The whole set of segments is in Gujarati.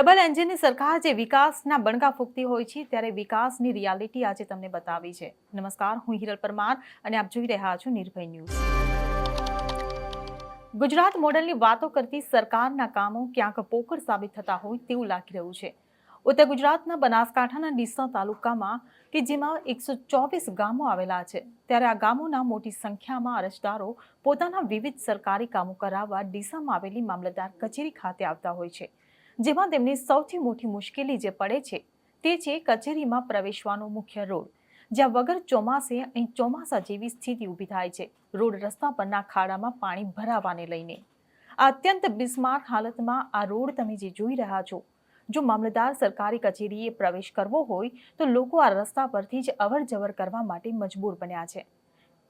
ડબલ એન્જિનની સરકાર જે વિકાસના બણકા ફૂંકતી હોય છે ત્યારે વિકાસની રિયાલિટી આજે તમને બતાવી છે। નમસ્કાર, હું હિરલ પરમાર અને આપ જોઈ રહ્યા છો નિર્ભય ન્યૂઝ। ગુજરાત મોડલની વાતો કરતી સરકારના કામો ક્યાંક પોકળ સાબિત થતા હોય તેવું લાગી રહ્યું છે। ઉત્તર ગુજરાતના બનાસકાંઠાના ડીસા તાલુકામાં કે જેમાં 124 ગામો આવેલા છે ત્યારે આ ગામોના મોટી સંખ્યામાં અરજદારો પોતાના વિવિધ સરકારી કામો કરાવવા ડીસામાં આવેલી મામલતદાર કચેરી ખાતે આવતા હોય છે, જેમાં તેમની સૌથી મોટી મુશ્કેલી જે પડે છે તે છે કચેરીમાં પ્રવેશવાનો મુખ્ય રોડ, જ્યાં વગર ચોમાસે અહીં ચોમાસા જેવી સ્થિતિ ઊભી થાય છે। રોડ રસ્તા પરના ખાડામાં પાણી ભરાવાને લઈને આ અત્યંત બિસ્માર હાલતમાં આ રોડ તમે જે જોઈ રહ્યા છો, જો મામલતદાર સરકારી કચેરીએ પ્રવેશ કરવો હોય તો લોકો આ રસ્તા પરથી જ અવર જવર કરવા માટે મજબૂર બન્યા છે।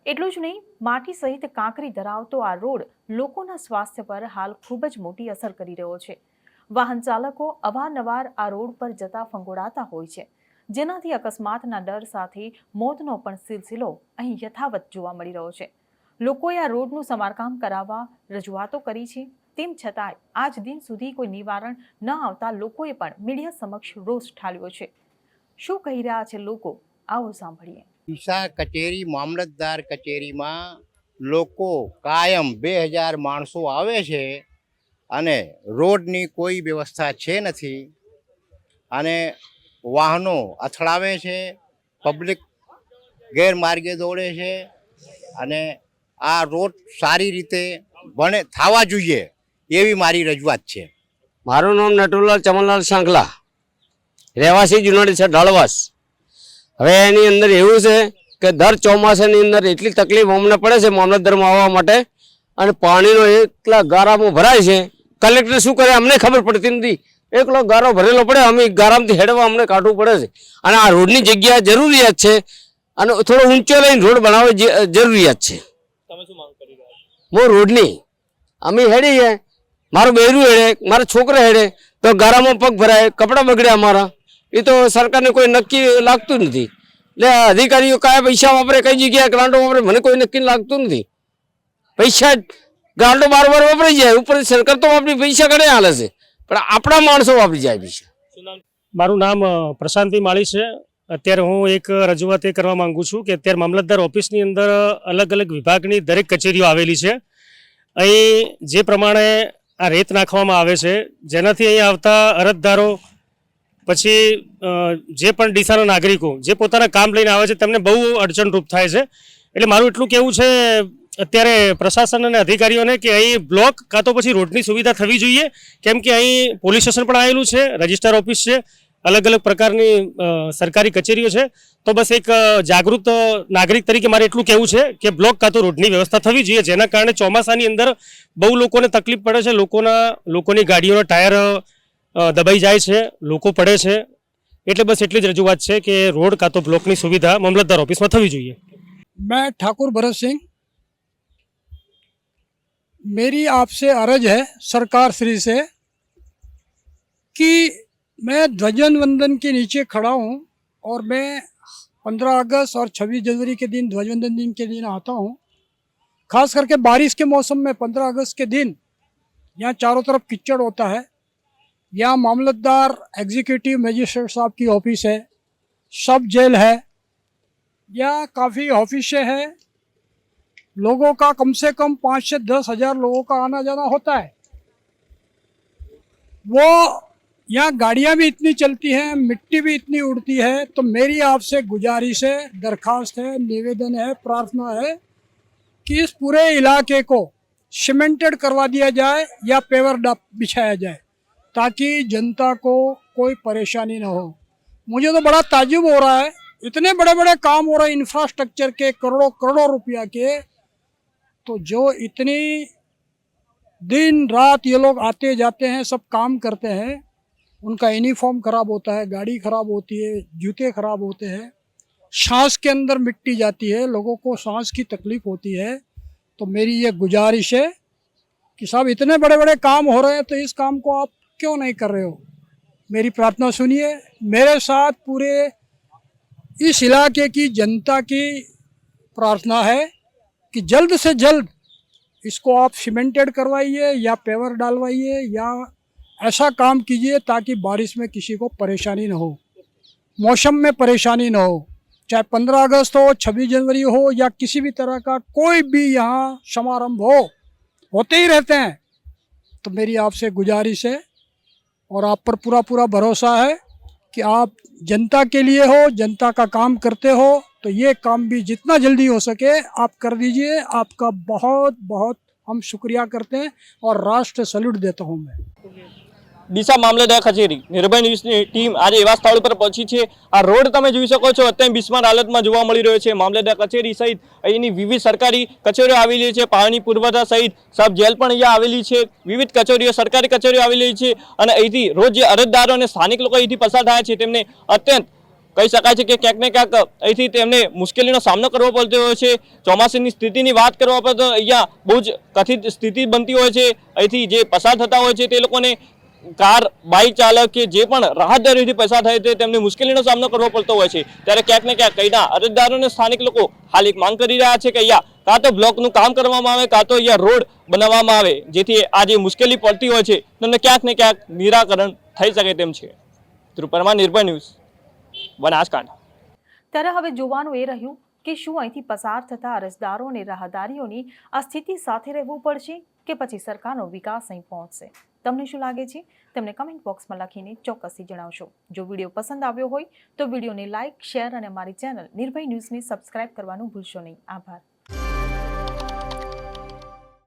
એટલું જ નહીં, માટી સહિત કાંકરી ધરાવતો આ રોડ લોકોના સ્વાસ્થ્ય પર હાલ ખૂબ જ મોટી અસર કરી રહ્યો છે। વાહન ચાલકો અવારનવાર આ રોડ પર જતા ફંગોળાતા હોય છે, જેનાથી અકસ્માતના ડર સાથે મોતનો પણ સિલસિલો અહીં યથાવત જોવા મળી રહ્યો છે। લોકોએ આ રોડનું સમારકામ કરાવવા રજૂઆતો કરી છે, તેમ છતાંય આજ દિન સુધી કોઈ નિવારણ ન આવતા લોકોએ પણ મીડિયા સમક્ષ રોષ ઠાલવ્યો છે। શું કહી રહ્યા છે લોકો, આવો સાંભળીએ। ડીસા કચેરી મામલતદાર કચેરીમાં લોકો કાયમ 2000 માણસો આવે છે અને રોડની કોઈ વ્યવસ્થા છે નથી અને વાહનો અથડાવે છે, પબ્લિક ગેરમાર્ગે દોડે છે અને આ રોડ સારી રીતે બને થવા જોઈએ એવી મારી રજૂઆત છે। મારું નામ નટુલાલ ચમનલાલ સાંકલા, રહેવાસી જુનાડી છે ઢાળવાસ। હવે એની અંદર એવું છે કે દર ચોમાસાની અંદર એટલી તકલીફ અમને પડે છે મામલતદારમાં આવવા માટે, અને પાણીનો એટલા ગારામાં ભરાય છે, કલેક્ટર શું કરે અમને ખબર પડતી નથી। એકલો ગારો ભરેલો પડે, અમે ગારામાંથી હેડવા અમને કાઢવું પડે છે અને આ રોડની જગ્યા જરૂરિયાત છે અને થોડો ઊંચો લઈને રોડ બનાવવા જરૂરિયાત છે। હું રોડની અમે હેડીએ, મારું બૈરું હેડે, મારા છોકરા હેડે તો ગારામાં પગ ભરાય, કપડાં બગડે અમારા, એ તો સરકારને કોઈ નક્કી લાગતું નથી। એટલે અધિકારીઓ કયા પૈસા વાપરે, કઈ જગ્યાએ ગ્રાન્ટો વાપરે, મને કોઈ નક્કી લાગતું નથી। પૈસા ગ્રાન્ટો બાર વાપરી જાય, ઉપર સરકાર તો આપણી પૈસા ઘણે હાલે છે, પણ આપણા માણસો વાપરી જાય પૈસા। મારું નામ પ્રશાંતભાઈ માળી છે। અત્યારે હું એક રજૂઆત એ કરવા માંગુ છું કે અત્યારે મામલતદાર ઓફિસની અંદર અલગ અલગ વિભાગની દરેક કચેરીઓ આવેલી છે। અહીં જે પ્રમાણે આ રેત નાખવામાં આવે છે, જેનાથી અહીં આવતા અરજદારો પછી જે પણ ડીસાના નાગરિકો જે પોતાના કામ લઈને આવે છે તેમને બહુ અડચણરૂપ થાય છે। એટલે મારું એટલું કહેવું છે અત્યારે પ્રશાસન અને અધિકારીઓને કે અહીં બ્લોક કાં તો પછી રોડની સુવિધા થવી જોઈએ, કેમ કે અહીં પોલીસ સ્ટેશન પણ આવેલું છે, રજિસ્ટ્રાર ઓફિસ છે, અલગ અલગ પ્રકારની સરકારી કચેરીઓ છે। તો બસ એક જાગૃત નાગરિક તરીકે મારે એટલું કહેવું છે કે બ્લોક કાં તો રોડની વ્યવસ્થા થવી જોઈએ, જેના કારણે ચોમાસાની અંદર બહુ લોકોને તકલીફ પડે છે, લોકોની ગાડીઓના ટાયર દબાઈ જાય છે, લોકો પડે છે। એટલે બસ એટલી જ રજૂઆત છે કે રોડ કાં તો બ્લોકની સુવિધા મામલતદાર ઓફિસમાં થવી જોઈએ। मैं ठाकुर भरत सिंह, मेरी आपसे अर्ज है सरकार श्री से कि मैं ध्वजन वंदन के नीचे खड़ा हूँ और मैं 15 अगस्त और 26 जनवरी के दिन ध्वजवंदन दिन के दिन आता हूँ। खास करके बारिश के मौसम में 15 अगस्त के दिन यहाँ चारों तरफ कीचड़ होता है। यहाँ मामलतदार एग्जीक्यूटिव मजिस्ट्रेट साहब की ऑफिस है, सब जेल है, यहाँ काफ़ी ऑफिसें हैं, लोगों का कम से कम 5 से 10 हज़ार लोगों का आना जाना होता है। वो यहाँ गाड़ियाँ भी इतनी चलती हैं, मिट्टी भी इतनी उड़ती है। तो मेरी आपसे गुजारिश है, दरख्वास्त है, निवेदन है, प्रार्थना है कि इस पूरे इलाके को सीमेंटेड करवा दिया जाए या पेवर बिछाया जाए ताकि जनता को कोई परेशानी न हो। मुझे तो बड़ा ताज्जुब हो रहा है, इतने बड़े बड़े काम हो रहे हैं इंफ्रास्ट्रक्चर के, करोड़ों करोड़ों रुपया के, तो जो इतनी दिन रात ये लोग आते जाते हैं, सब काम करते हैं, उनका यूनिफॉर्म खराब होता है, गाड़ी खराब होती है, जूते खराब होते हैं, सांस के अंदर मिट्टी जाती है, लोगों को सांस की तकलीफ होती है। तो मेरी ये गुजारिश है कि साहब इतने बड़े बड़े काम हो रहे हैं तो इस काम को आप क्यों नहीं कर रहे हो। मेरी प्रार्थना सुनिए, मेरे साथ पूरे इस इलाके की जनता की प्रार्थना है कि जल्द से जल्द इसको आप सीमेंटेड करवाइए या पेवर डालवाइए या ऐसा काम कीजिए ताकि बारिश में किसी को परेशानी न हो, मौसम में परेशानी न हो, चाहे 15 अगस्त हो, 26 जनवरी हो या किसी भी तरह का कोई भी यहाँ समारंभ हो, होते ही रहते हैं। तो मेरी आपसे गुजारिश है और आप पर पूरा पूरा भरोसा है कि आप जनता के लिए हो, जनता का काम करते हो, तो ये काम भी जितना जल्दी हो सके आप कर दीजिए। आपका बहुत बहुत हम शुक्रिया करते हैं और राष्ट्र सैल्यूट देता हूँ मैं। ડીસા મામલતદાર કચેરી નિર્ભય ન્યૂઝની ટીમ આજે એવા સ્થળ પર પહોંચી છે। આ રોડ તમે જોઈ શકો છો અત્યંત બિસ્માર હાલતમાં જોવા મળી રહ્યો છે। મામલતદાર કચેરી સહિત અહીંની વિવિધ સરકારી કચેરીઓ આવેલી છે। પાણી પુરવઠા સહિત સબ જેલ પણ અહીંયા આવેલી છે। વિવિધ કચેરીઓ સરકારી કચેરીઓ આવેલી છે અને અહીંથી રોજ જે અરજદારો અને સ્થાનિક લોકો અહીંથી પસાર થાય છે તેમને અત્યંત કહી શકાય છે કે ક્યાંક ને ક્યાંક અહીંથી તેમને મુશ્કેલીનો સામનો કરવો પડતો હોય છે। ચોમાસાની સ્થિતિની વાત કરવા પર તો અહીંયા બહુ જ કથિત સ્થિતિ બનતી હોય છે। અહીંથી જે પસાર થતા હોય છે તે લોકોને કાર બાઇક ચાલક કે જે પણ રાહદારીથી પસાર થાય છે તેમને મુશ્કેલીનો સામનો કરવો પડતો હોય છે। ત્યારે ક્યાંક ને ક્યાંક અહીંના અરજદારો અને સ્થાનિક લોકો હાલ એક માંગ કરી રહ્યા છે કે અહીંયા કાં તો બ્લોકનું કામ કરવામાં આવે, કાં તો અહીંયા રોડ બનાવવામાં આવે, જેથી આ જે મુશ્કેલી પડતી હોય છે તેમને ક્યાંક ને ક્યાંક નિરાકરણ થઈ શકે તેમ છે। ધ્રુવ પરમાર, નિર્ભય ન્યૂઝ, બનાસકાંઠા। ત્યારે હવે જોવાનું એ રહ્યું કે શું અહીંથી પસાર થતા અરજદારો અને રાહદારીઓની આ સ્થિતિ સાથે રહેવું પડશે કે પછી સરકારનો વિકાસ અહીં પહોંચશે? તમને શું લાગે છે? તમને કમેન્ટ બોક્સમાં લખીને ચોક્કસથી જણાવશો। જો વિડીયો પસંદ આવ્યો હોય તો વિડીયોને લાઇક, શેર અને અમારી ચેનલ નિર્ભય ન્યૂઝને સબસ્ક્રાઇબ કરવાનું ભૂલશો નહીં। આભાર।